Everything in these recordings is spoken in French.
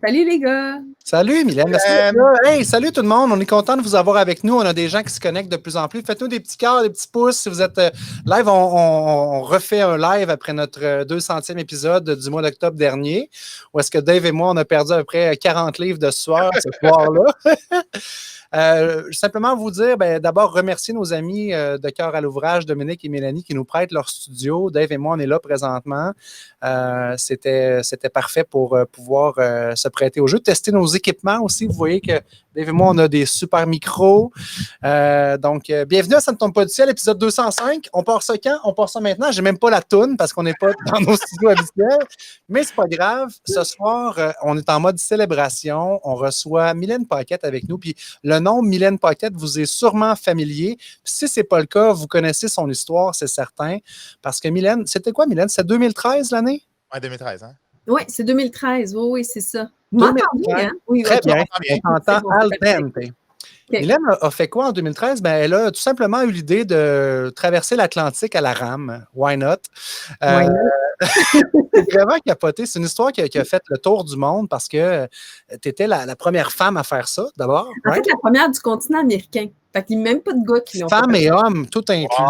Salut les gars! Salut Mylène, merci d'être là. Hey, salut tout le monde, on est content de vous avoir avec nous. On a des gens qui se connectent de plus en plus. Faites-nous des petits cœurs, des petits pouces. Si vous êtes live, on refait un live après notre 200e épisode du mois d'octobre dernier, où est-ce que Dave et moi, on a perdu à peu près 40 livres de soir ce soir-là. Simplement vous dire, d'abord remercier nos amis de Cœur à l'ouvrage, Dominique et Mélanie, qui nous prêtent leur studio. Dave et moi, on est là présentement. C'était parfait pour pouvoir se prêter au jeu. Tester nos équipements aussi. Vous voyez que Dave et moi, on a des super micros. Donc, bienvenue à Ça ne tombe pas du ciel, épisode 205. On part ça quand? On part ça maintenant. J'ai même pas la toune parce qu'on n'est pas dans nos studios habituels. Mais c'est pas grave. Ce soir, on est en mode célébration. On reçoit Mylène Paquette avec nous. Puis le nom Mylène Paquette vous est sûrement familier. Puis si ce n'est pas le cas, vous connaissez son histoire, c'est certain. Parce que Mylène, c'était quoi Mylène? C'est 2013 l'année? Oui, 2013, hein? Oui, c'est 2013. Oui, c'est ça. Vous m'entendez, hein? Oui, très bien. On t'entend al dente. Okay. Mylène a fait quoi en 2013? Elle a tout simplement eu l'idée de traverser l'Atlantique à la rame. Why not? Why not? C'est vraiment capoté. C'est une histoire qui a fait le tour du monde parce que tu étais la première femme à faire ça, d'abord. En fait, la première du continent américain. Fait qu'il n'y a même pas de gars qui l'ont fait. Femmes et hommes, tout inclus.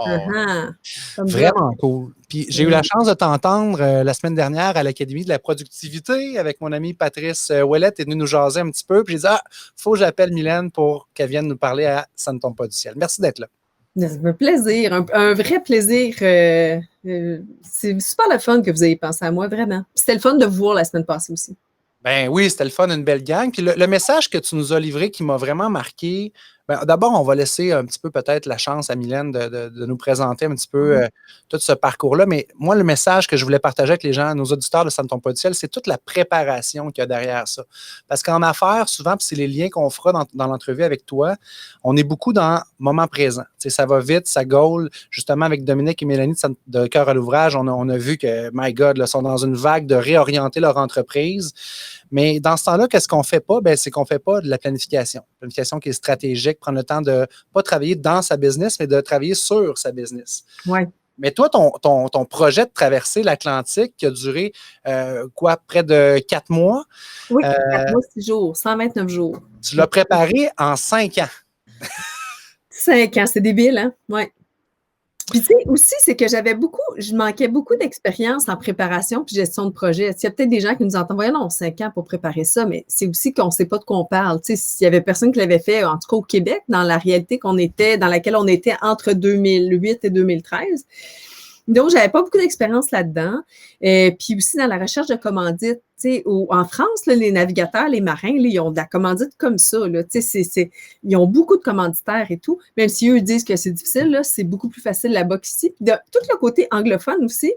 Wow. Vraiment cool. Puis j'ai eu la chance de t'entendre la semaine dernière à l'Académie de la productivité avec mon ami Patrice Ouellette. est venu nous jaser un petit peu. Puis j'ai dit, faut que j'appelle Mylène pour qu'elle vienne nous parler à Ça ne tombe pas du ciel. Merci d'être là. Ça me fait plaisir, un vrai plaisir. C'est super le fun que vous ayez pensé à moi, vraiment. C'était le fun de vous voir la semaine passée aussi. Ben oui, c'était le fun, une belle gang. Puis le message que tu nous as livré qui m'a vraiment marqué, d'abord, on va laisser un petit peu peut-être la chance à Mylène de nous présenter un petit peu tout ce parcours-là. Mais moi, le message que je voulais partager avec les gens, nos auditeurs de Ça ne tombe pas du ciel, c'est toute la préparation qu'il y a derrière ça. Parce qu'en affaires, souvent, puis c'est les liens qu'on fera dans l'entrevue avec toi, on est beaucoup dans moment présent. T'sais, ça va vite, ça gaule. Justement, avec Dominique et Mélanie de Cœur à l'ouvrage, on a vu que, my God, là, sont dans une vague de réorienter leur entreprise. Mais dans ce temps-là, qu'est-ce qu'on ne fait pas? C'est qu'on ne fait pas de la planification. Planification qui est stratégique, prendre le temps de ne pas travailler dans sa business, mais de travailler sur sa business. Ouais. Mais toi, ton projet de traverser l'Atlantique qui a duré, près de 4 mois? Oui, 4 mois, 6 jours, 129 jours. Tu l'as préparé en 5 ans. 5 ans, c'est débile, hein? Oui. Puis, tu sais, aussi, c'est que je manquais beaucoup d'expérience en préparation puis gestion de projet. Il y a peut-être des gens qui nous entendent, voyons, 5 ans pour préparer ça, mais c'est aussi qu'on ne sait pas de quoi on parle. Tu sais, s'il y avait personne qui l'avait fait, en tout cas au Québec, dans la réalité dans laquelle on était entre 2008 et 2013. Donc, j'avais pas beaucoup d'expérience là-dedans. Puis aussi, dans la recherche de commandites, tu sais, en France, là, les navigateurs, les marins, là, ils ont de la commandite comme ça. Là, tu sais, ils ont beaucoup de commanditaires et tout. Même si eux disent que c'est difficile, là, c'est beaucoup plus facile là-bas qu'ici. Puis de tout le côté anglophone aussi,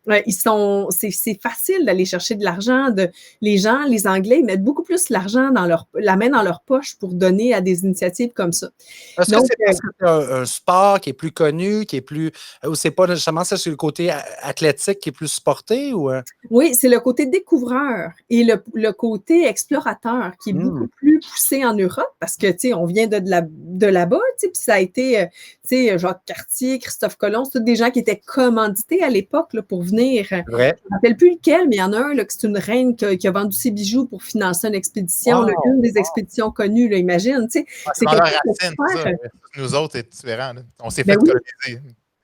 c'est facile d'aller chercher de l'argent. Les gens, les Anglais, ils mettent beaucoup plus l'argent la main dans leur poche pour donner à des initiatives comme ça. Est-ce que c'est parce que c'est un sport qui est plus connu, qui est plus... Ou c'est pas nécessairement ça, c'est le côté athlétique qui est plus supporté? Ou... Oui, c'est le côté découvreur et le côté explorateur qui est beaucoup plus poussé en Europe parce que, tu sais, on vient de là-bas, tu sais, puis ça a été, tu sais, Jacques Cartier, Christophe Colomb, c'est tous des gens qui étaient commandités à l'époque là, pour venir. Ouais. Je ne me rappelle plus lequel, mais il y en a un, là, que c'est une reine qui a vendu ses bijoux pour financer une expédition, là, une des expéditions connues, là, imagine, tu sais. C'est dans la racine, ça. Nous autres, c'est différent. Là. On s'est fait coloniser.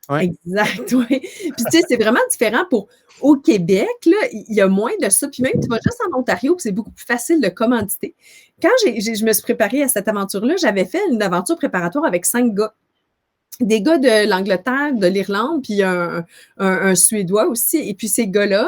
Ouais. Exact, oui. Puis, tu sais, c'est vraiment différent au Québec, là, il y a moins de ça. Puis même, tu vas juste en Ontario, c'est beaucoup plus facile de commanditer. Quand je me suis préparée à cette aventure-là, j'avais fait une aventure préparatoire avec 5 gars. Des gars de l'Angleterre, de l'Irlande, puis un Suédois aussi. Et puis ces gars-là,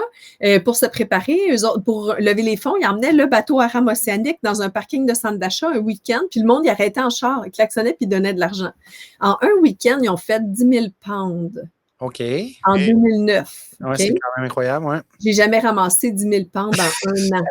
pour se préparer, pour lever les fonds, ils emmenaient le bateau à rame océanique dans un parking de centre d'achat un week-end, puis le monde y arrêtait en char, il klaxonnait puis donnait de l'argent. En un week-end, ils ont fait 10 000 pounds. OK. En 2009. Oui, c'est quand même incroyable, oui. J'ai jamais ramassé 10 000 pounds en un an.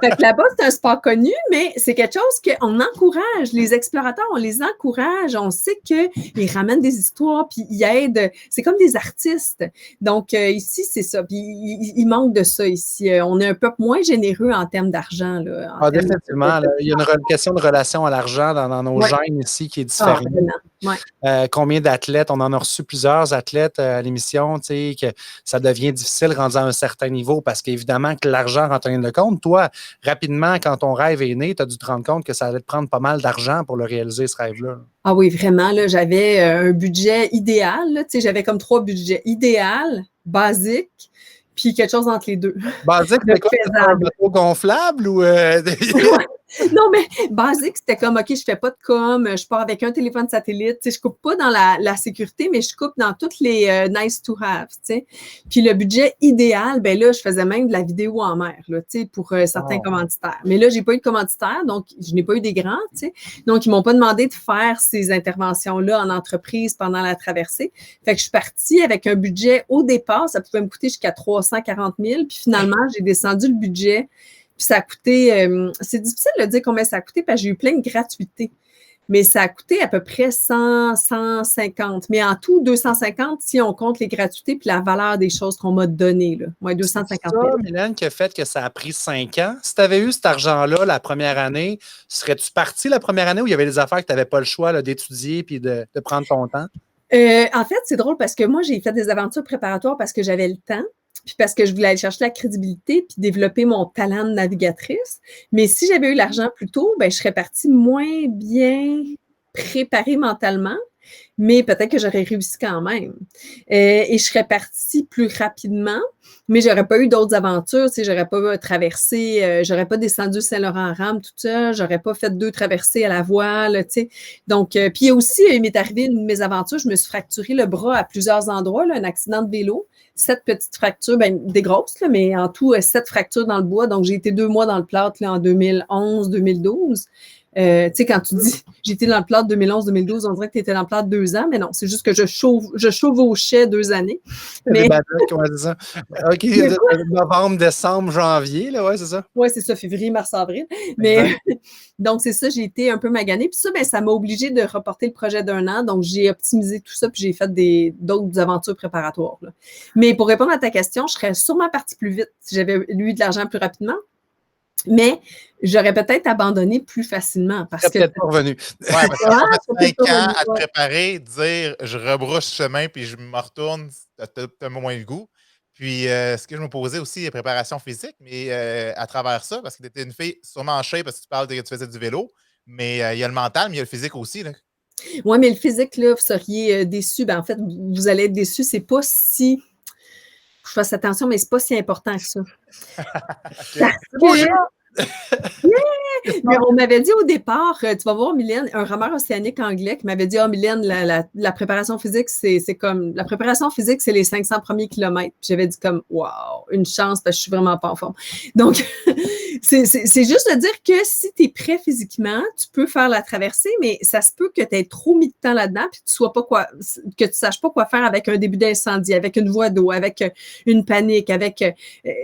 Fait que là-bas, c'est un sport connu, mais c'est quelque chose qu'on encourage. Les explorateurs, on les encourage. On sait qu'ils ramènent des histoires, puis ils aident. C'est comme des artistes. Donc, ici, c'est ça. Puis, il manque de ça ici. On est un peu moins généreux en termes d'argent. Là, définitivement. Il y a une question de relation à l'argent dans nos gènes ici qui est différente. Combien d'athlètes? On en a reçu plusieurs athlètes à l'émission, tu sais, que ça devient difficile rendu à un certain niveau parce qu'évidemment que l'argent rentre en ligne de compte. Toi, rapidement, quand ton rêve est né, tu as dû te rendre compte que ça allait te prendre pas mal d'argent pour le réaliser, ce rêve-là. Ah oui, vraiment, là, j'avais un budget idéal. Là, tu sais, j'avais comme 3 budgets. Idéal, basique, puis quelque chose entre les deux. Basique, c'était quoi? Un bateau gonflable ou... Non, mais basique, c'était comme, OK, je fais pas de com, je pars avec un téléphone satellite, tu sais, je coupe pas dans la sécurité, mais je coupe dans toutes les nice to have, tu sais. Puis le budget idéal, ben là, je faisais même de la vidéo en mer, là, tu sais, pour certains commanditaires. Mais là, j'ai pas eu de commanditaires, donc je n'ai pas eu des grands, tu sais. Donc, ils m'ont pas demandé de faire ces interventions-là en entreprise pendant la traversée. Fait que je suis partie avec un budget au départ, ça pouvait me coûter jusqu'à 340 000, puis finalement, j'ai descendu le budget. Puis ça a coûté, c'est difficile de dire combien ça a coûté parce que j'ai eu plein de gratuités. Mais ça a coûté à peu près 150. Mais en tout, 250 si on compte les gratuités puis la valeur des choses qu'on m'a données. Là. Ouais, 250 000. C'est ça, Mylène, qui a fait que ça a pris 5 ans. Si tu avais eu cet argent-là la première année, serais-tu parti la première année où il y avait des affaires que tu n'avais pas le choix là, d'étudier puis de prendre ton temps? En fait, c'est drôle parce que moi, j'ai fait des aventures préparatoires parce que j'avais le temps. Puis parce que je voulais aller chercher la crédibilité puis développer mon talent de navigatrice. Mais si j'avais eu l'argent plus tôt, ben, je serais partie moins bien préparée mentalement, mais peut-être que j'aurais réussi quand même. Et je serais partie plus rapidement, mais j'aurais pas eu d'autres aventures, tu sais, j'aurais pas traversé, j'aurais pas descendu Saint-Laurent en rame toute seule, j'aurais pas fait 2 traversées à la voile, tu sais. Donc, puis aussi, il m'est arrivé une de mes aventures, je me suis fracturé le bras à plusieurs endroits, là, un accident de vélo. 7 petites fractures, ben, des grosses, là, mais en tout, 7 fractures dans le bois. Donc, j'ai été 2 mois dans le plâtre là, en 2011-2012. Tu sais, quand tu dis j'ai été dans le plâtre 2011-2012, on dirait que tu étais dans le plâtre 2 ans, mais non, c'est juste que je chevauchais 2 années. Mais... Des badeaux, comment dire ça? OK, novembre, décembre, janvier, là, ouais, c'est ça? Oui, c'est ça, février, mars, avril. Mais donc, c'est ça, j'ai été un peu maganée. Puis ça, ben, ça m'a obligée de reporter le projet d'1 an. Donc, j'ai optimisé tout ça, puis j'ai fait d'autres aventures préparatoires. Là. Mais pour répondre à ta question, je serais sûrement partie plus vite si j'avais eu de l'argent plus rapidement. Mais j'aurais peut-être abandonné plus facilement. Parce que peut-être pas revenu. Oui, parce que 5 ans à te préparer, dire je rebrousse chemin puis je me retourne, t'as moins le goût. Puis, ce que je me posais aussi, la préparation physique, mais à travers ça, parce que tu étais une fille sûrement en shape parce que tu parles que tu faisais du vélo, mais il y a le mental, mais il y a le physique aussi. Oui, mais le physique, là, vous seriez déçus. Ben, en fait, vous allez être déçus. C'est pas si... Je fasse attention, mais c'est pas si important que ça. Mais on m'avait dit au départ, tu vas voir Mylène, un rameur océanique anglais qui m'avait dit, Mylène, la préparation physique, c'est comme, la préparation physique, c'est les 500 premiers kilomètres. Puis j'avais dit comme, wow, une chance parce que je suis vraiment pas en forme. Donc, c'est juste de dire que si tu es prêt physiquement, tu peux faire la traversée, mais ça se peut que tu aies trop mis de temps là-dedans puis que tu saches pas quoi faire avec un début d'incendie, avec une voie d'eau, avec une panique,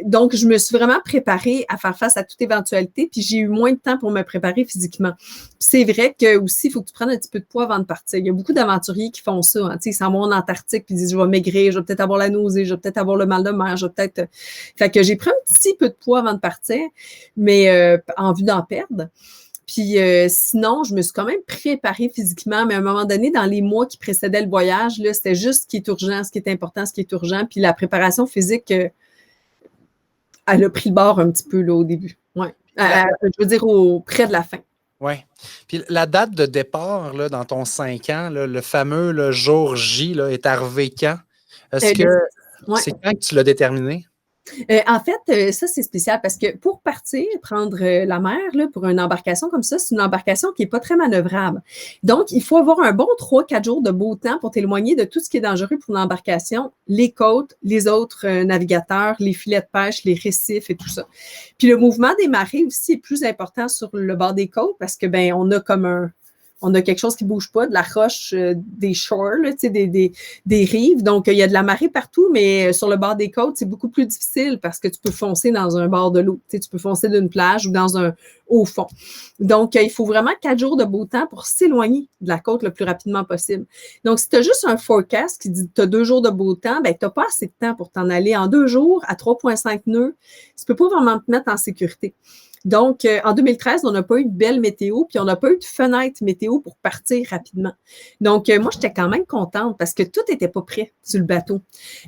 donc, je me suis vraiment préparée à faire face à toute éventualité, puis j'ai eu moins de temps pour me préparer physiquement. Puis c'est vrai que aussi, il faut que tu prennes un petit peu de poids avant de partir. Il y a beaucoup d'aventuriers qui font ça. Hein. Ils s'en vont en Antarctique, puis ils disent, je vais maigrir, je vais peut-être avoir la nausée, je vais peut-être avoir le mal de mer, je vais peut-être... Fait que j'ai pris un petit peu de poids avant de partir, mais en vue d'en perdre. Puis sinon, je me suis quand même préparée physiquement, mais à un moment donné, dans les mois qui précédaient le voyage, là, c'était juste ce qui est urgent, ce qui est important, ce qui est urgent. Puis la préparation physique, elle a pris le bord un petit peu là, au début. Ouais. Je veux dire, près de la fin. Oui. Puis la date de départ là, dans ton 5 ans, là, le fameux là, jour J, là, est arrivé quand? Est-ce que c'est quand que tu l'as déterminé? En fait, ça, c'est spécial parce que pour partir, prendre la mer là, pour une embarcation comme ça, c'est une embarcation qui n'est pas très manœuvrable. Donc, il faut avoir un bon 3-4 jours de beau temps pour t'éloigner de tout ce qui est dangereux pour une embarcation, les côtes, les autres navigateurs, les filets de pêche, les récifs et tout ça. Puis le mouvement des marées aussi est plus important sur le bord des côtes parce que ben on a comme on a quelque chose qui bouge pas, de la roche, des shores, là, des rives. Donc, il y a de la marée partout, mais sur le bord des côtes, c'est beaucoup plus difficile parce que tu peux foncer dans un bord de l'eau. Tu peux foncer d'une plage ou dans un haut fond. Donc, il faut vraiment 4 jours de beau temps pour s'éloigner de la côte le plus rapidement possible. Donc, si tu as juste un forecast qui dit que tu as 2 jours de beau temps, ben, tu n'as pas assez de temps pour t'en aller en 2 jours à 3,5 nœuds. Tu ne peux pas vraiment te mettre en sécurité. Donc, en 2013, on n'a pas eu de belle météo, puis on n'a pas eu de fenêtre météo pour partir rapidement. Donc, moi, j'étais quand même contente parce que tout n'était pas prêt sur le bateau.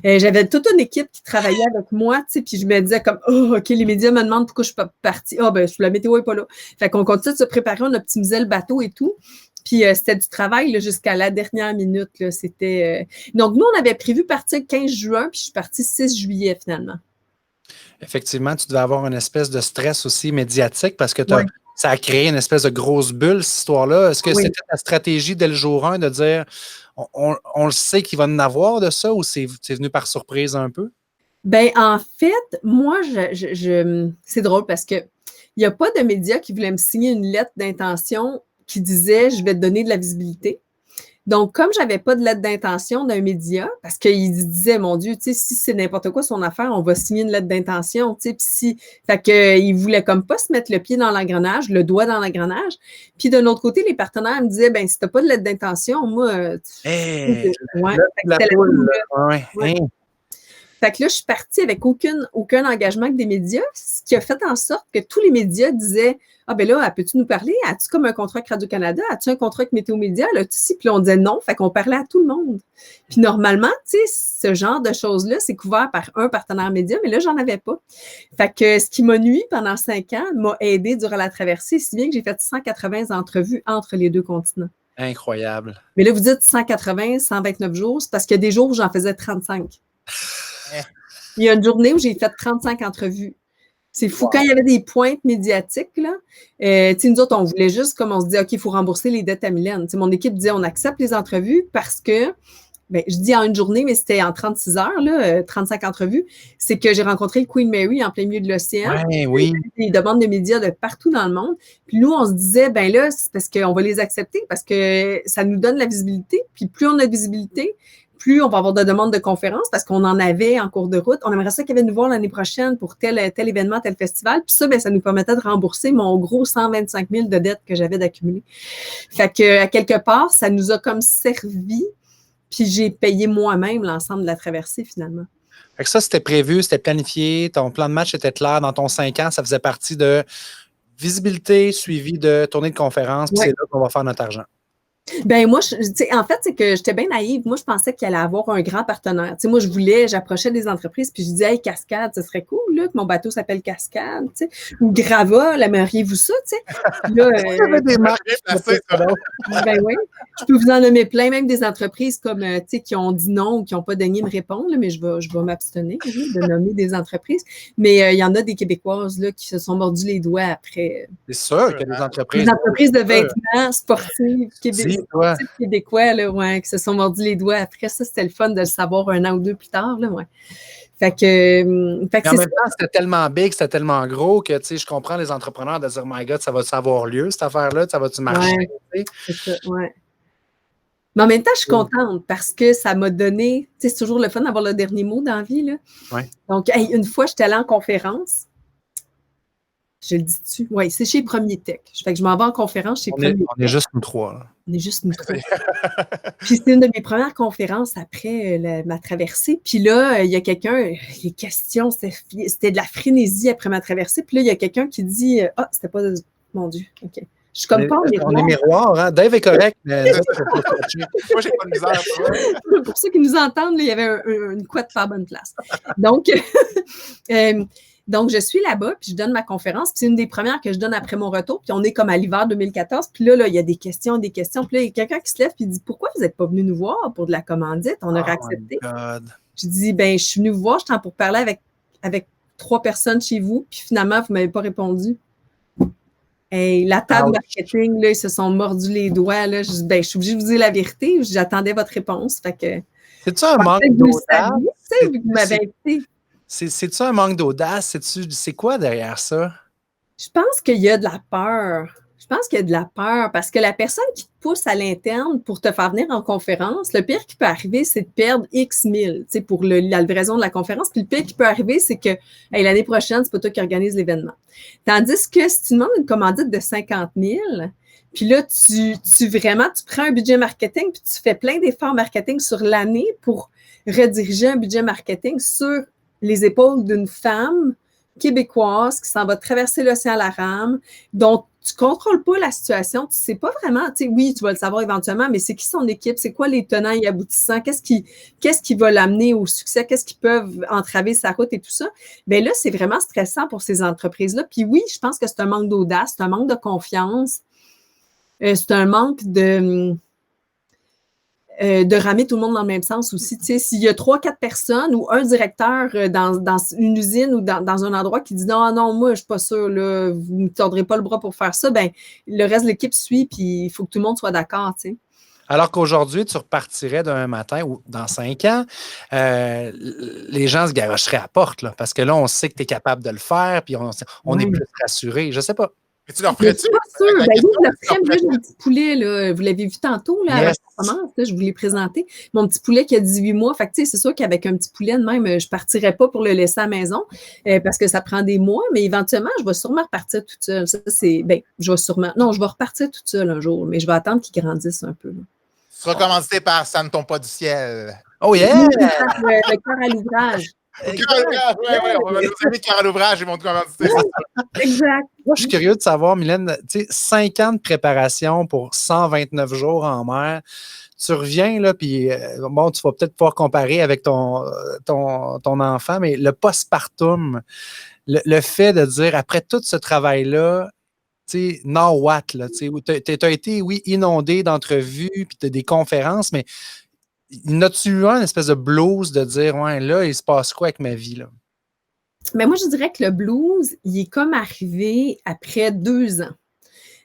J'avais toute une équipe qui travaillait avec moi, tu sais, puis je me disais comme, oh, OK, les médias me demandent pourquoi je suis pas partie. Ah, ben, la météo n'est pas là. Fait qu'on continue de se préparer, on optimisait le bateau et tout. Puis c'était du travail là, jusqu'à la dernière minute. Là, c'était, Donc, nous, on avait prévu partir le 15 juin, puis je suis partie le 6 juillet finalement. Effectivement, tu devais avoir une espèce de stress aussi médiatique parce que ça a créé une espèce de grosse bulle, cette histoire-là. Est-ce que c'était ta stratégie dès le jour 1 de dire on le sait qu'il va en avoir de ça ou c'est venu par surprise un peu? Ben en fait, moi, c'est drôle parce que il n'y a pas de média qui voulait me signer une lettre d'intention qui disait je vais te donner de la visibilité. Donc, comme j'avais pas de lettre d'intention d'un média, parce qu'il disait, mon Dieu, tu sais, si c'est n'importe quoi son affaire, on va signer une lettre d'intention, tu sais, puis si, fait que, il voulait comme pas se mettre le pied dans l'engrenage, le doigt dans l'engrenage. Puis de l'autre côté, les partenaires me disaient, ben si t'as pas de lettre d'intention, moi, Fait que là, je suis partie avec aucun engagement avec des médias, ce qui a fait en sorte que tous les médias disaient ah, ben là, peux-tu nous parler? As-tu comme un contrat avec Radio-Canada? As-tu un contrat avec Météo Média? Là, puis là, on disait non, fait qu'on parlait à tout le monde. Puis normalement, tu sais, ce genre de choses-là, c'est couvert par un partenaire média, mais là, j'en avais pas. Fait que ce qui m'a nui pendant 5 ans m'a aidé durant la traversée, si bien que j'ai fait 180 entrevues entre les 2 continents. Incroyable. Mais là, vous dites 180, 129 jours, c'est parce qu'il y a des jours où j'en faisais 35. Il y a une journée où j'ai fait 35 entrevues. C'est fou. Wow. Quand il y avait des pointes médiatiques, là, nous autres, on voulait juste, comme on se dit, OK, il faut rembourser les dettes à Mylène. Mon équipe disait, on accepte les entrevues parce que, ben, je dis en une journée, mais c'était en 36 heures, là, 35 entrevues, c'est que j'ai rencontré le Queen Mary en plein milieu de l'océan. Ouais, oui. Des demandes de médias de partout dans le monde. Puis nous, on se disait, ben là, c'est parce qu'on va les accepter, parce que ça nous donne la visibilité. Puis plus on a de visibilité, plus on va avoir de demandes de conférences parce qu'on en avait en cours de route. On aimerait ça qu'ils viennent nous voir l'année prochaine pour tel événement, tel festival. Puis ça, ben, ça nous permettait de rembourser mon gros 125 000 de dettes que j'avais d'accumuler. Fait que, à quelque part, ça nous a comme servi. Puis j'ai payé moi-même l'ensemble de la traversée finalement. Fait que ça, c'était prévu, c'était planifié. Ton plan de match était clair. Dans ton 5 ans, ça faisait partie de visibilité suivi de tournée de conférence. Puis c'est là qu'on va faire notre argent. Ben moi, en fait, c'est que j'étais bien naïve. Moi, je pensais qu'il allait avoir un grand partenaire. Moi, j'approchais des entreprises, puis je disais, hey, Cascade, ce serait cool, là, que mon bateau s'appelle Cascade, ou Grava, aimeriez-vous ça, tu sais? Là, des marques. Ben oui, je peux vous en nommer plein, même des entreprises comme, qui ont dit non ou qui n'ont pas daigné me répondre, là, mais je vais m'abstenir de nommer des entreprises. Mais il y en a des Québécoises là, qui se sont mordus les doigts après. C'est sûr qu'il y a des entreprises. Des entreprises de vêtements sportifs québécois là, qui se sont mordus les doigts après. Ça, c'était le fun de le savoir 1 an ou 2 plus tard. Là, ouais. Fait que en même temps, c'était tellement big, c'était tellement gros que je comprends les entrepreneurs de dire My God, ça va avoir lieu, cette affaire-là, ça va-tu marcher? Ouais, c'est ça, ouais. Mais en même temps, je suis contente parce que ça m'a donné, c'est toujours le fun d'avoir le dernier mot dans la vie. Là. Ouais. Donc, une fois, j'étais allée en conférence. Je le dis-tu? Oui, c'est chez Premier Tech. Fait que je m'en vais en conférence chez Premier Tech. On est juste nous 3. Là. On est juste nous 3. Puis c'est une de mes premières conférences après ma traversée. Puis là, il y a quelqu'un, les questions, c'était de la frénésie après ma traversée. Puis là, il y a quelqu'un qui dit c'était pas... Mon Dieu, OK. Je suis comme pas en miroir. On est miroir, hein? Dave est correct, mais moi, j'ai pas de misère. Pour ceux qui nous entendent, là, il y avait une couette pas à bonne place. Donc, donc, je suis là-bas, puis je donne ma conférence. Puis c'est une des premières que je donne après mon retour. Puis on est comme à l'hiver 2014. Puis là, il y a des questions. Puis là, il y a quelqu'un qui se lève puis dit « Pourquoi vous n'êtes pas venu nous voir pour de la commandite? On aurait accepté. » Je dis « Ben, je suis venue vous voir. Je suis pour parler avec 3 personnes chez vous. Puis finalement, vous ne m'avez pas répondu. » Hey, la table marketing, là, ils se sont mordus les doigts. Là. Je dis « Ben, je suis obligée de vous dire la vérité. J'attendais votre réponse. » Fait que... C'est-tu un manque d'audace? Vous m'avez invité. C'est-tu un manque d'audace? C'est quoi derrière ça? Je pense qu'il y a de la peur. Je pense qu'il y a de la peur parce que la personne qui te pousse à l'interne pour te faire venir en conférence, le pire qui peut arriver, c'est de perdre X mille, tu sais, pour la livraison de la conférence. Puis le pire qui peut arriver, c'est que hey, l'année prochaine, c'est pas toi qui organise l'événement. Tandis que si tu demandes une commandite de 50 000, puis là, tu prends un budget marketing puis tu fais plein d'efforts marketing sur l'année pour rediriger un budget marketing sur les épaules d'une femme québécoise qui s'en va traverser l'océan à la rame, dont tu ne contrôles pas la situation, tu ne sais pas vraiment, tu sais, oui, tu vas le savoir éventuellement, mais c'est qui son équipe, c'est quoi les tenants et aboutissants, qu'est-ce qui va l'amener au succès, qu'est-ce qui peuvent entraver sa route et tout ça. Bien là, c'est vraiment stressant pour ces entreprises-là. Puis oui, je pense que c'est un manque d'audace, c'est un manque de confiance, c'est un manque de ramer tout le monde dans le même sens aussi. Tu sais, s'il y a 3-4 personnes ou un directeur dans une usine ou dans un endroit qui dit non, moi, je suis pas sûre, là, vous ne me tordrez pas le bras pour faire ça, ben le reste de l'équipe suit, puis il faut que tout le monde soit d'accord, tu sais. Alors qu'aujourd'hui, tu repartirais d'un matin ou dans 5 ans, les gens se garocheraient à la porte, là, parce que là, on sait que tu es capable de le faire, puis on est plus rassuré. Je sais pas. Mais tu leur ferais-tu? Je suis pas sûre. Ben oui, le j'ai un petit poulet, là. Vous l'avez vu tantôt, là, Yes. avant qu'on commence, là, je vous l'ai présenté. Mon petit poulet qui a 18 mois. Fait que, tu sais, c'est sûr qu'avec un petit poulet de même, je partirais pas pour le laisser à la maison, parce que ça prend des mois, mais éventuellement, je vais sûrement repartir toute seule. Ça, je vais repartir toute seule un jour, mais je vais attendre qu'il grandisse un peu, là. Tu seras commandité par Ça ne tombe pas du ciel. Oh yeah! Le cœur à l'ouvrage. Oui, on va nos amis de cœur à l'ouvrage, ils vont te commanditer. Exact. Moi, je suis curieux de savoir, Mylène, tu sais, 5 ans de préparation pour 129 jours en mer. Tu reviens, là, puis bon, tu vas peut-être pouvoir comparer avec ton enfant, mais le postpartum, le fait de dire, après tout ce travail-là, tu sais, now what, là, tu sais, tu as été, oui, inondé d'entrevues, puis de des conférences, mais n'as-tu eu une espèce de blues de dire, ouais, là, il se passe quoi avec ma vie, là? Mais moi, je dirais que le blues, il est comme arrivé après 2 ans.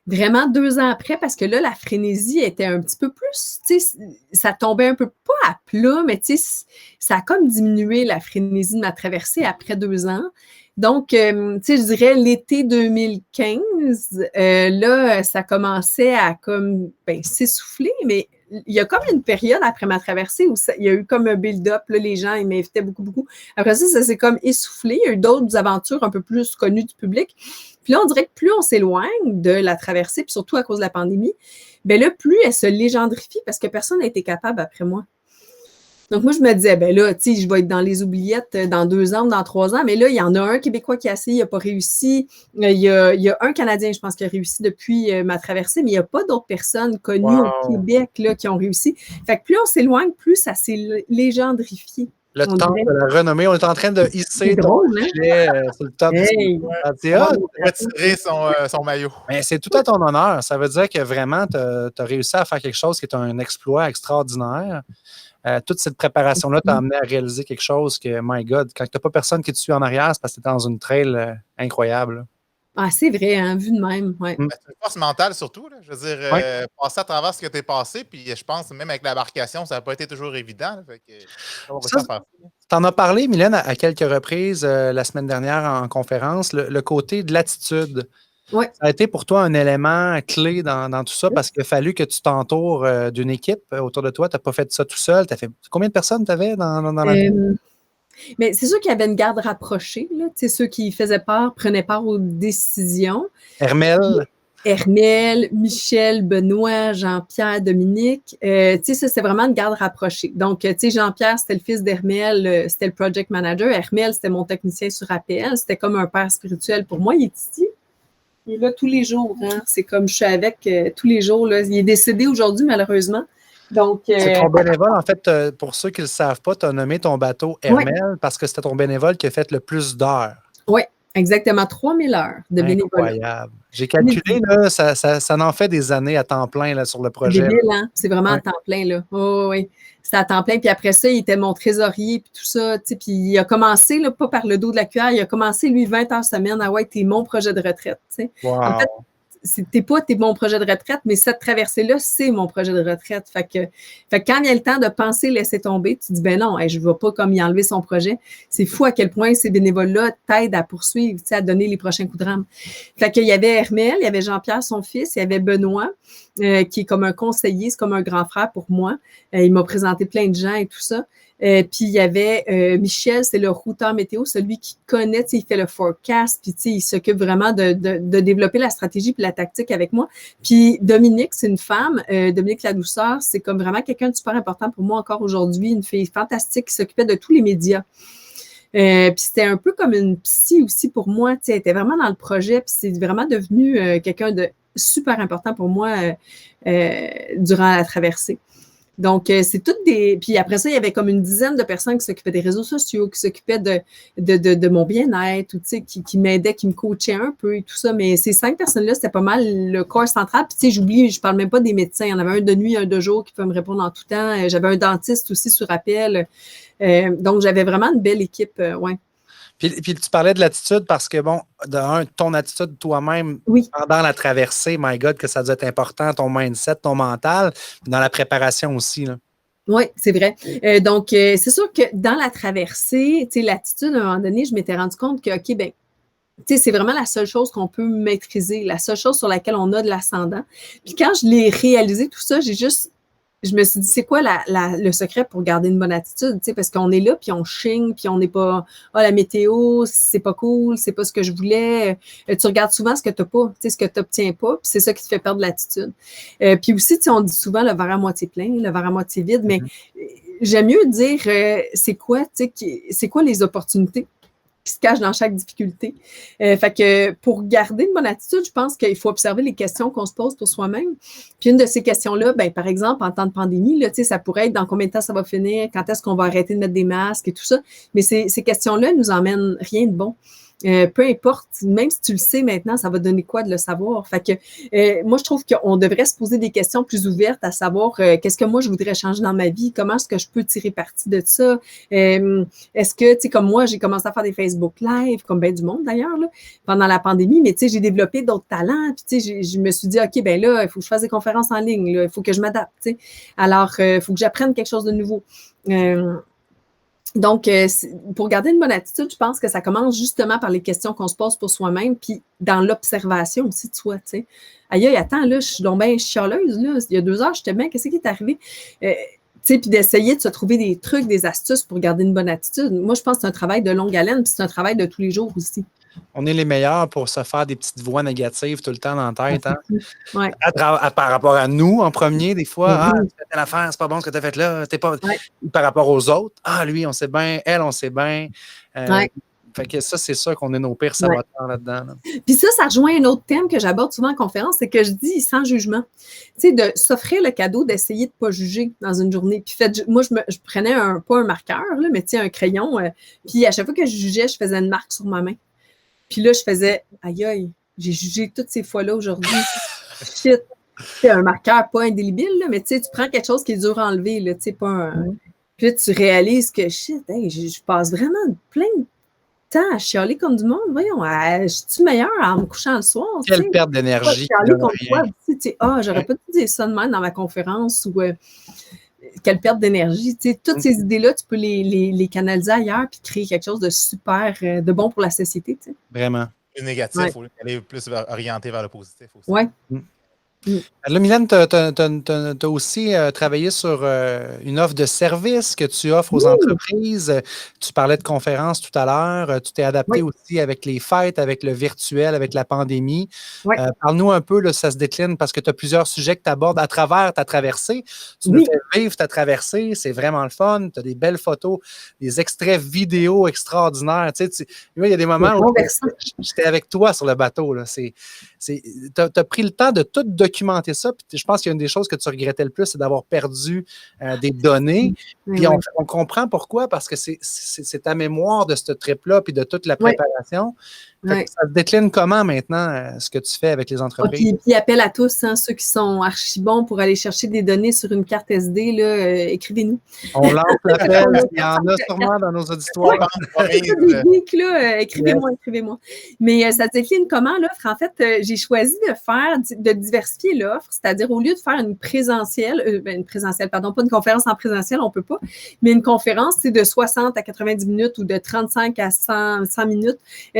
Vraiment 2 ans après, parce que là, la frénésie était un petit peu plus, tu sais, ça tombait un peu pas à plat, mais tu sais, ça a comme diminué la frénésie de ma traversée après 2 ans. Donc, tu sais, je dirais l'été 2015, là, ça commençait à comme, s'essouffler, mais il y a comme une période après ma traversée où il y a eu comme un build-up, là, les gens, ils m'invitaient beaucoup, beaucoup. Après ça s'est comme essoufflé. Il y a eu d'autres aventures un peu plus connues du public. Puis là, on dirait que plus on s'éloigne de la traversée, puis surtout à cause de la pandémie, bien là, plus elle se légendrifie parce que personne n'a été capable après moi. Donc, moi, je me disais, ben là, tu sais, je vais être dans les oubliettes dans 2 ans ou dans 3 ans, mais là, il y en a un Québécois qui a essayé, il n'a pas réussi. Il y a un Canadien, je pense, qui a réussi depuis ma traversée, mais il n'y a pas d'autres personnes connues au Québec là, qui ont réussi. Fait que plus on s'éloigne, plus ça s'est légendrifié. Le temps de la renommée, on est en train de hisser ton filet sur le top. Hey. Retirer son maillot. Mais c'est tout à ton honneur. Ça veut dire que vraiment, tu as réussi à faire quelque chose qui est un exploit extraordinaire. Toute cette préparation-là t'a amené à réaliser quelque chose que, my God, quand tu n'as pas personne qui te suit en arrière, c'est parce que tu es dans une trail incroyable. Ah, c'est vrai, hein, vu de même. Ouais. C'est une force mentale surtout. Là. Je veux dire, passer à travers ce que tu es passé, puis je pense même avec l'embarcation, ça n'a pas été toujours évident. Là, fait que, tu en as parlé, Mylène, à quelques reprises la semaine dernière en conférence, le côté de l'attitude. Ouais. Ça a été pour toi un élément clé dans tout ça parce qu'il a fallu que tu t'entoures d'une équipe autour de toi. Tu n'as pas fait ça tout seul. Combien de personnes tu avais dans la mais c'est sûr qu'il y avait une garde rapprochée. Là. Ceux qui prenaient part aux décisions. Hermel, Michel, Benoît, Jean-Pierre, Dominique. Ça, c'est vraiment une garde rapprochée. Donc, Jean-Pierre, c'était le fils d'Hermel, c'était le project manager. Hermel, c'était mon technicien sur APL. C'était comme un père spirituel pour moi. Il est ici. Il est là tous les jours. Hein? C'est comme je suis avec tous les jours. Là. Il est décédé aujourd'hui, malheureusement. Donc, c'est ton bénévole, en fait, pour ceux qui ne le savent pas, tu as nommé ton bateau Hermel parce que c'était ton bénévole qui a fait le plus d'heures. Oui, exactement. 3000 heures de bénévolat. Incroyable. J'ai calculé, là, ça en fait des années à temps plein là, sur le projet. C'est vraiment à temps plein. Là. Oui. C'était à temps plein. Puis après ça, il était mon trésorier, puis tout ça. Puis il a commencé, là, pas par le dos de la cuillère, il a commencé, lui, 20 heures semaine. Ah ouais, t'es mon projet de retraite. Wow. En fait, t'es pas mon projet de retraite, mais cette traversée-là, c'est mon projet de retraite. Fait que quand il y a le temps de penser, laisser tomber, tu dis, ben non, je ne vais pas comme y enlever son projet. C'est fou à quel point ces bénévoles-là t'aident à poursuivre, à donner les prochains coups de rame. Fait qu'il y avait Hermel, il y avait Jean-Pierre, son fils, il y avait Benoît, qui est comme un conseiller, c'est comme un grand frère pour moi. Il m'a présenté plein de gens et tout ça. Puis il y avait Michel, c'est le routeur météo, celui qui connaît, il fait le forecast, puis il s'occupe vraiment de développer la stratégie puis la tactique avec moi. Puis Dominique, c'est une femme, Dominique Ladouceur, c'est comme vraiment quelqu'un de super important pour moi encore aujourd'hui, une fille fantastique qui s'occupait de tous les médias. Puis c'était un peu comme une psy aussi pour moi, elle était vraiment dans le projet, puis c'est vraiment devenu quelqu'un de super important pour moi durant la traversée. Donc, c'est toutes des... Puis après ça, il y avait comme une dizaine de personnes qui s'occupaient des réseaux sociaux, qui s'occupaient de mon bien-être, ou qui m'aidaient, qui me coachaient un peu et tout ça. Mais ces 5 personnes-là, c'était pas mal le corps central. Puis j'oublie, je parle même pas des médecins. Il y en avait un de nuit, un de jour qui peut me répondre en tout temps. J'avais un dentiste aussi sur appel. Donc, j'avais vraiment une belle équipe, ouais. Puis tu parlais de l'attitude parce que, bon, ton attitude toi-même pendant la traversée, my God, que ça doit être important, ton mindset, ton mental, dans la préparation aussi, là. Oui, c'est vrai. Donc, c'est sûr que dans la traversée, l'attitude, à un moment donné, je m'étais rendu compte que, OK, ben, c'est vraiment la seule chose qu'on peut maîtriser, la seule chose sur laquelle on a de l'ascendant. Puis quand je l'ai réalisé, tout ça, je me suis dit, c'est quoi le secret pour garder une bonne attitude? Parce qu'on est là, puis on chigne, puis on n'est pas, la météo, c'est pas cool, c'est pas ce que je voulais. Tu regardes souvent ce que tu n'as pas, ce que tu n'obtiens pas, puis c'est ça qui te fait perdre l'attitude. Puis aussi, on dit souvent le verre à moitié plein, le verre à moitié vide, mais j'aime mieux dire c'est quoi les opportunités qui se cachent dans chaque difficulté. Fait que pour garder une bonne attitude, je pense qu'il faut observer les questions qu'on se pose pour soi-même. Puis une de ces questions-là, ben, par exemple, en temps de pandémie, là, ça pourrait être dans combien de temps ça va finir, quand est-ce qu'on va arrêter de mettre des masques et tout ça. Mais ces questions-là nous emmènent rien de bon. Peu importe, même si tu le sais maintenant, ça va donner quoi de le savoir? Fait que moi, je trouve qu'on devrait se poser des questions plus ouvertes à savoir qu'est-ce que moi, je voudrais changer dans ma vie? Comment est-ce que je peux tirer parti de ça? Est-ce que, tu sais, comme moi, j'ai commencé à faire des Facebook Live, comme bien du monde d'ailleurs, là, pendant la pandémie, mais tu sais, j'ai développé d'autres talents, puis tu sais, je me suis dit, OK, ben là, il faut que je fasse des conférences en ligne, là, il faut que je m'adapte, tu sais. Alors, il faut que j'apprenne quelque chose de nouveau. Donc, pour garder une bonne attitude, je pense que ça commence justement par les questions qu'on se pose pour soi-même, puis dans l'observation aussi de soi, tu sais. Aïe, attends, là, je suis donc bien chialeuse, là. Il y a 2 heures, j'étais bien, qu'est-ce qui est arrivé? Tu sais, puis d'essayer de se trouver des trucs, des astuces pour garder une bonne attitude. Moi, je pense que c'est un travail de longue haleine, puis c'est un travail de tous les jours aussi. On est les meilleurs pour se faire des petites voix négatives tout le temps dans la tête. Hein? Ouais. Par rapport à nous, en premier, des fois, tu fais telle affaire, c'est pas bon ce que tu as fait là. T'es pas... Par rapport aux autres, lui, on sait bien, elle, on sait bien. Fait que ça, c'est sûr qu'on est nos pires saboteurs là-dedans. Là. Puis ça rejoint un autre thème que j'aborde souvent en conférence, c'est que je dis sans jugement. Tu sais, de s'offrir le cadeau d'essayer de ne pas juger dans une journée. Puis moi, je prenais pas un marqueur, là, mais tu sais, un crayon. Puis à chaque fois que je jugeais, je faisais une marque sur ma main. Puis là, je faisais, aïe, j'ai jugé toutes ces fois-là aujourd'hui. Shit. C'est un marqueur pas indélébile, là, mais tu sais, tu prends quelque chose qui est dur à enlever, là, tu sais, pas un... Puis là, tu réalises que, shit, je passe vraiment plein de temps à chialer comme du monde. Voyons, je suis meilleure en me couchant le soir. Quelle perte d'énergie. J'aurais pas dû dire ça de même dans ma conférence ou quelle perte d'énergie. Tu sais, toutes ces idées-là, tu peux les canaliser ailleurs puis créer quelque chose de super, de bon pour la société. Tu sais. Vraiment. Le négatif, il faut aller plus orienté vers le positif aussi. Oui. Là, Mylène, tu as aussi travaillé sur une offre de service que tu offres aux entreprises. Tu parlais de conférences tout à l'heure. Tu t'es adapté aussi avec les fêtes, avec le virtuel, avec la pandémie. Parle-nous un peu, là, ça se décline parce que tu as plusieurs sujets que tu abordes à travers ta traversée. Tu nous fais vivre ta traversée. C'est vraiment le fun. Tu as des belles photos, des extraits vidéo extraordinaires. Tu sais, il y a des moments où j'étais avec toi sur le bateau. Tu as pris le temps de tout documenter ça. Puis je pense qu'il y a une des choses que tu regrettais le plus, c'est d'avoir perdu des données. Puis on comprend pourquoi, parce que c'est ta mémoire de ce trip-là, puis de toute la préparation. Ouais. Ça se décline comment maintenant, ce que tu fais avec les entreprises? Puis appel à tous, hein, ceux qui sont archi bons pour aller chercher des données sur une carte SD, là, écrivez-nous. On lance l'appel, On a il y en a 400 sûrement dans nos auditoires. c'est ça, des geeks, là, écrivez-moi, écrivez-moi. Mais ça se décline comment, l'offre? En fait, j'ai choisi de diversifier l'offre, c'est-à-dire au lieu de faire une présentielle, pardon, pas une conférence en présentiel, on peut pas, mais une conférence, c'est de 60 à 90 minutes ou de 35 à 100 minutes,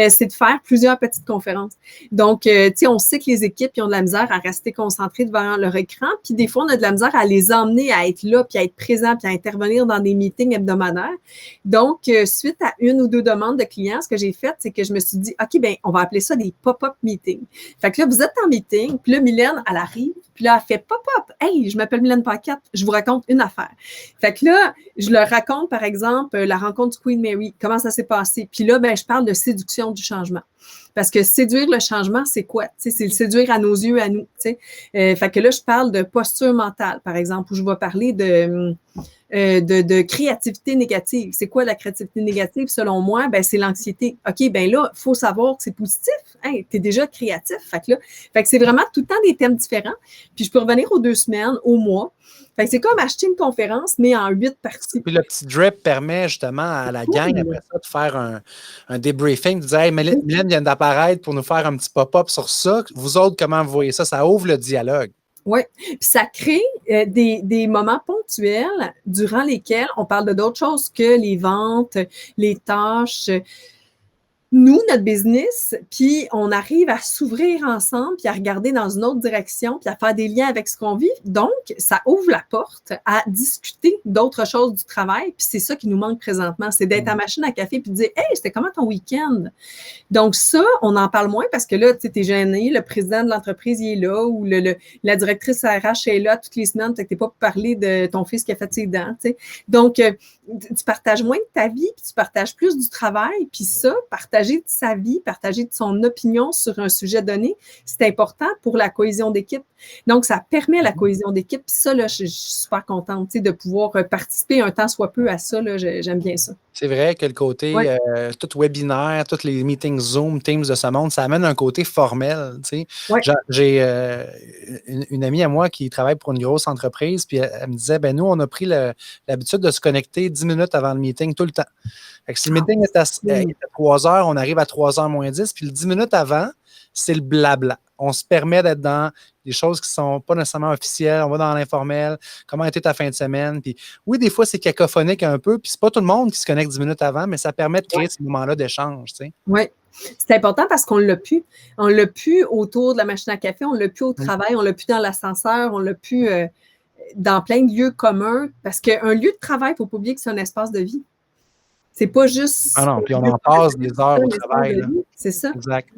c'est de faire plusieurs petites conférences. Donc, tu sais, on sait que les équipes, ils ont de la misère à rester concentrées devant leur écran, puis des fois, on a de la misère à les emmener à être là, puis à être présents, puis à intervenir dans des meetings hebdomadaires. Donc, suite à une ou deux demandes de clients, ce que j'ai fait, c'est que je me suis dit, OK, ben, on va appeler ça des pop-up meetings. Fait que là, vous êtes en meeting, puis là, Mylène, elle arrive, puis là, elle fait pop-up. Hey, je m'appelle Mylène Paquette, je vous raconte une affaire. Fait que là, je leur raconte, par exemple, la rencontre du Queen Mary, comment ça s'est passé. Puis là, ben, je parle de séduction du changement. Parce que séduire le changement, c'est quoi? C'est le séduire à nos yeux, à nous. Fait que là, je parle de posture mentale, par exemple, où je vais parler de créativité négative. C'est quoi la créativité négative? Selon moi, ben, c'est l'anxiété. OK, ben là, il faut savoir que c'est positif. Hey, tu es déjà créatif. Fait que c'est vraiment tout le temps des thèmes différents. Puis je peux revenir aux 2 semaines, au mois. Fait que c'est comme acheter une conférence, mais en 8 parties. Puis le petit drip permet justement à la gang, après ça, de faire un débriefing, de dire hey, Mylène vient d'apparaître pour nous faire un petit pop-up sur ça. Vous autres, comment vous voyez ça? Ça ouvre le dialogue. Oui, puis ça crée des moments ponctuels durant lesquels on parle de d'autres choses que les ventes, les tâches. Nous, notre business, puis on arrive à s'ouvrir ensemble, puis à regarder dans une autre direction, puis à faire des liens avec ce qu'on vit. Donc, ça ouvre la porte à discuter d'autres choses du travail, puis c'est ça qui nous manque présentement, c'est d'être à machine à café puis de dire « Hey, c'était comment ton week-end? » Donc ça, on en parle moins parce que là, tu es gêné, le président de l'entreprise, il est là, ou la directrice RH est là toutes les semaines, tu n'es pas pour parler de ton fils qui a fait ses dents, tu sais. Donc, tu partages moins de ta vie, puis tu partages plus du travail, puis ça, partager de sa vie, partager de son opinion sur un sujet donné, c'est important pour la cohésion d'équipe. Donc, ça permet la cohésion d'équipe. Puis ça, là, je suis super contente de pouvoir participer un temps soit peu à ça. Là, j'aime bien ça. C'est vrai que le côté tout webinaire, tous les meetings Zoom, Teams de ce monde, ça amène un côté formel. Ouais. J'ai une amie à moi qui travaille pour une grosse entreprise, puis elle me disait, ben nous, on a pris l'habitude de se connecter 10 minutes avant le meeting tout le temps. Fait que si le meeting est à 3 heures, on arrive à 3 heures moins 10, puis le 10 minutes avant, c'est le blabla. On se permet d'être dans des choses qui ne sont pas nécessairement officielles. On va dans l'informel. Comment était ta fin de semaine? Puis oui, des fois, c'est cacophonique un peu. Puis c'est pas tout le monde qui se connecte 10 minutes avant, mais ça permet de créer ces moments-là d'échange. Oui. C'est important parce qu'on l'a plus. On l'a plus autour de la machine à café, on l'a plus au travail, on l'a plus dans l'ascenseur, on l'a plus dans plein de lieux communs. Parce qu'un lieu de travail, il ne faut pas oublier que c'est un espace de vie. C'est pas juste. Ah non, puis on en passe des heures au travail. C'est ça. Exact.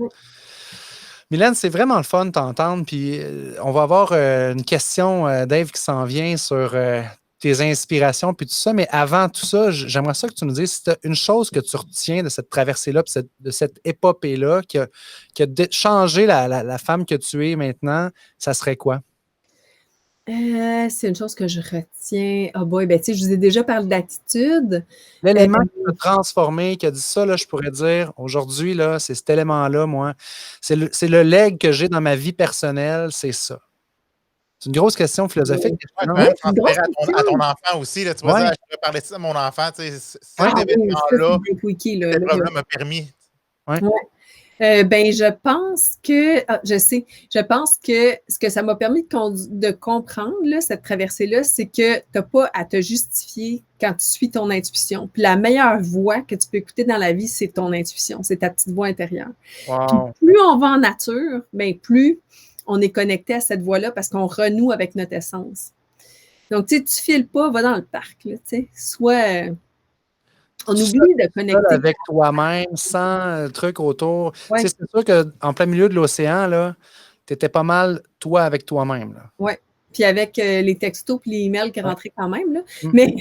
Mylène, c'est vraiment le fun de t'entendre. Puis on va avoir une question, Dave, qui s'en vient sur tes inspirations puis tout ça. Mais avant tout ça, j'aimerais ça que tu nous dises si tu as une chose que tu retiens de cette traversée-là, puis de cette épopée-là qui a changé la femme que tu es maintenant, ça serait quoi? C'est une chose que je retiens. Oh boy, ben tu sais, je vous ai déjà parlé d'attitude. L'élément qui t'a transformé, qui a dit ça, là, je pourrais dire, aujourd'hui, là, c'est cet élément-là, moi. C'est le leg que j'ai dans ma vie personnelle, c'est ça. C'est une grosse question philosophique. Tu peux même transférer à ton enfant aussi. Là, tu vas dire, je pourrais parler de ça à mon enfant. Cet événement-là m'a permis. Ouais. Ben, je pense que, je pense que ce que ça m'a permis de comprendre, là, cette traversée-là, c'est que tu n'as pas à te justifier quand tu suis ton intuition. Puis la meilleure voix que tu peux écouter dans la vie, c'est ton intuition, c'est ta petite voix intérieure. Wow. Puis plus on va en nature, ben, plus on est connecté à cette voix-là parce qu'on renoue avec notre essence. Donc, tu sais, tu files pas, va dans le parc, là, tu sais, soit... on oublie de connecter. Avec toi-même, sans truc autour. Ouais. C'est sûr qu'en plein milieu de l'océan, là, tu étais pas mal toi avec toi-même. Oui. Puis avec les textos et les emails qui rentraient quand même. Là. Mais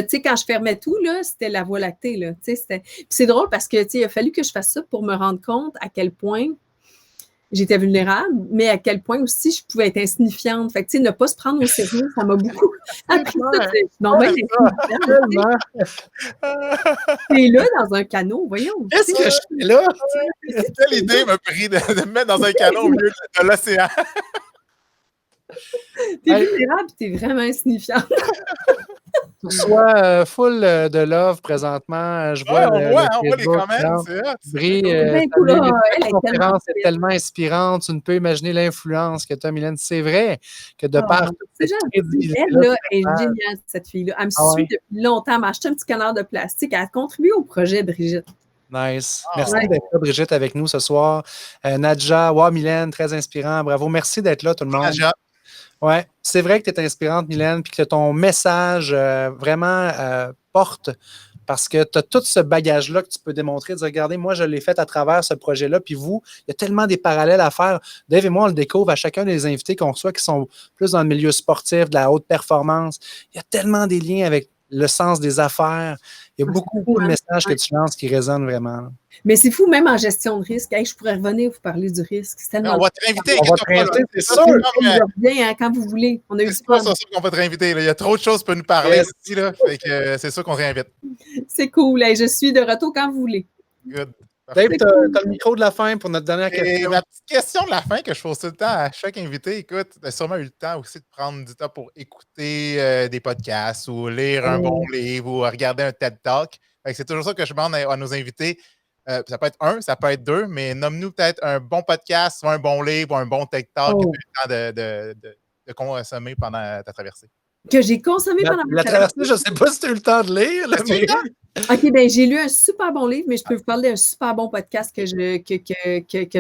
tu sais, quand je fermais tout, là, c'était la Voie lactée. Là, puis c'est drôle parce que il a fallu que je fasse ça pour me rendre compte à quel point j'étais vulnérable, mais à quel point aussi je pouvais être insignifiante. Fait que, tu sais, ne pas se prendre au sérieux, ça m'a beaucoup appris ça. Non, ben, t'es là dans un canot, voyons. Qu'est-ce que je fais là? Quelle idée m'a pris de me mettre dans un canot au milieu de l'océan? T'es vulnérable et t'es vraiment insignifiante. Tu reçois full de love présentement. Je vois, on voit les comments. Brie, Ben, ta là, elle est conférence est tellement tellement inspirante. Tu ne peux imaginer l'influence que tu as, Mylène. C'est vrai que de par toute c'est cette gentil. Elle, là, est géniale, cette fille-là. Elle me suit depuis longtemps. Elle m'a acheté un petit canard de plastique. Elle a contribué au projet, Brigitte. Nice. Merci d'être là, Brigitte, avec nous ce soir. Nadja, wow, Mylène, très inspirant. Bravo. Merci d'être là, tout le monde. Nadja. Oui, c'est vrai que tu es inspirante, Mylène, puis que ton message vraiment porte parce que tu as tout ce bagage-là que tu peux démontrer, de dire, regardez, moi, je l'ai fait à travers ce projet-là, puis vous, il y a tellement des parallèles à faire. Dave et moi, on le découvre à chacun des invités qu'on reçoit qui sont plus dans le milieu sportif, de la haute performance. Il y a tellement des liens avec le sens des affaires. Il y a beaucoup de messages que tu lances qui résonnent vraiment. Mais c'est fou, même en gestion de risque. Hey, je pourrais revenir vous parler du risque. C'est tellement... On va te réinviter. On va te réinviter, c'est sûr. Bien, hein, quand vous voulez. On a eu c'est pas sûr qu'on va te réinviter. Il y a trop de choses pour nous parler ici. Là, fait que c'est sûr qu'on réinvite. C'est cool. Hey, je suis de retour quand vous voulez. Good. Dave, tu as le micro de la fin pour notre dernière question. Ma petite question de la fin que je pose tout le temps à chaque invité, écoute, tu as sûrement eu le temps aussi de prendre du temps pour écouter des podcasts ou lire un bon livre ou regarder un TED Talk. C'est toujours ça que je demande à nos invités. Ça peut être un, ça peut être deux, mais nomme-nous peut-être un bon podcast, soit un bon livre ou un bon TED Talk que tu as eu le temps de consommer pendant ta traversée. Que j'ai consommé pendant ma traversée. Je ne sais pas si tu as eu le temps de lire. Là, mais... OK, bien, j'ai lu un super bon livre, mais je peux vous parler d'un super bon podcast que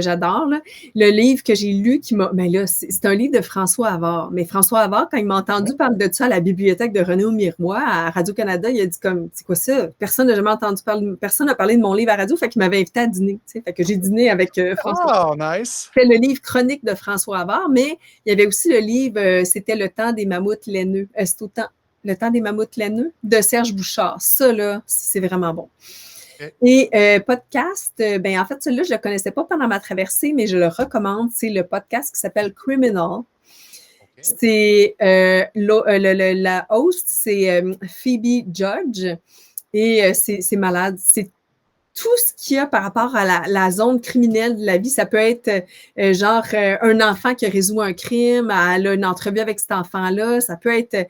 j'adore. Là. Le livre que j'ai lu qui m'a. Mais là, c'est un livre de François Havard. Mais François Havard, quand il m'a entendu parler de ça à la bibliothèque de René Aumirois à Radio-Canada, il a dit comme c'est quoi ça? Personne n'a jamais entendu parler, personne n'a parlé de mon livre à radio, fait qu'il m'avait invité à dîner. Tu sais, fait que j'ai dîné avec François. Oh, nice! Fait le livre chronique de François Havard, mais il y avait aussi le livre C'était le temps des mammouths laineux. C'est autant. Le temps des mammouths laineux de Serge Bouchard. Ça, là, c'est vraiment bon. Okay. Et podcast, ben en fait, celui-là, je ne le connaissais pas pendant ma traversée, mais je le recommande. C'est le podcast qui s'appelle Criminal. Okay. C'est la host, c'est Phoebe Judge. Et c'est malade. C'est tout ce qu'il y a par rapport à la zone criminelle de la vie. Ça peut être un enfant qui résout un crime, elle a une entrevue avec cet enfant-là. Ça peut être...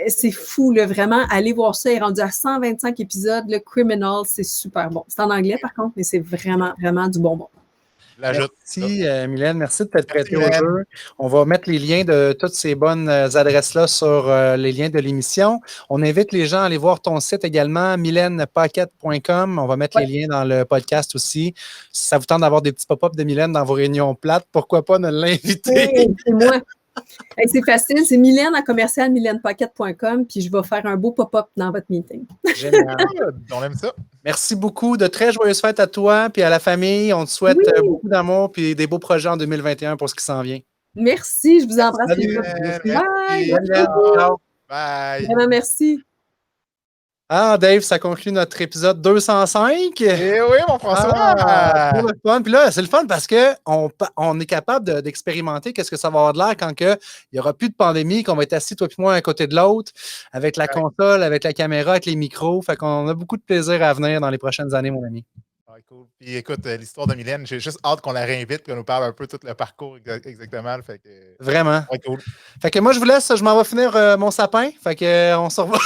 c'est fou, là, vraiment. Allez voir ça. Il est rendu à 125 épisodes. Le Criminal, c'est super bon. C'est en anglais, par contre, mais c'est vraiment, vraiment du bonbon. Merci, Mylène. Merci de t'être prêtée au jeu. On va mettre les liens de toutes ces bonnes adresses-là sur les liens de l'émission. On invite les gens à aller voir ton site également, mylenepaquette.com. On va mettre les liens dans le podcast aussi. Si ça vous tente d'avoir des petits pop-up de Mylène dans vos réunions plates, pourquoi pas ne l'inviter? Oui, c'est moi. Hey, c'est facile, c'est mylène@mylenepaquette.com, puis je vais faire un beau pop-up dans votre meeting. Génial. On aime ça. Merci beaucoup. De très joyeuses fêtes à toi puis à la famille. On te souhaite beaucoup d'amour puis des beaux projets en 2021 pour ce qui s'en vient. Merci, je vous embrasse. Salut, bye. Bye. Vraiment, merci. Ah, Dave, ça conclut notre épisode 205. Eh oui, mon François! Pour le fun. Puis là, c'est le fun parce qu'on est capable d'expérimenter qu'est-ce que ça va avoir de l'air quand il n'y aura plus de pandémie, qu'on va être assis, toi et moi, à côté de l'autre, avec la console, avec la caméra, avec les micros. Fait qu'on a beaucoup de plaisir à venir dans les prochaines années, mon ami. Ouais, cool. Puis écoute, l'histoire de Mylène, j'ai juste hâte qu'on la réinvite et qu'on nous parle un peu tout le parcours exactement. Fait que, vraiment. Ouais, cool. Fait que moi, je vous laisse, je m'en vais finir mon sapin. Fait que on se revoit.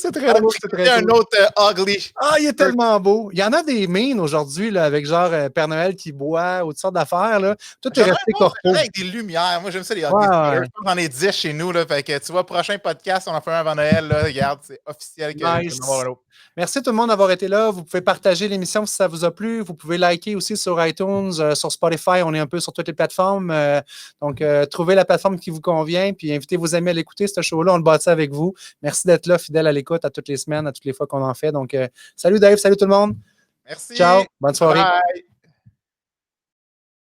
C'est très beau. C'est un autre ugly. Ah, il est tellement beau. Il y en a des mines aujourd'hui là, avec genre Père Noël qui boit ou toutes sortes d'affaires. Là. Tout est resté corpo. Avec des lumières. Moi, j'aime ça, les ugly. J'en ai 10 chez nous. Là, fait que tu vois, prochain podcast, on en fait un avant Noël. Là, regarde, c'est officiel. Nice. Merci tout le monde d'avoir été là. Vous pouvez partager l'émission si ça vous a plu. Vous pouvez liker aussi sur iTunes, sur Spotify. On est un peu sur toutes les plateformes. Donc, trouvez la plateforme qui vous convient puis invitez vos amis à l'écouter. Ce show-là, on le bâtit avec vous. Merci d'être là, fidèle à l'écoute à toutes les semaines, à toutes les fois qu'on en fait. Donc, salut Dave, salut tout le monde. Merci. Ciao, bonne soirée. Bye.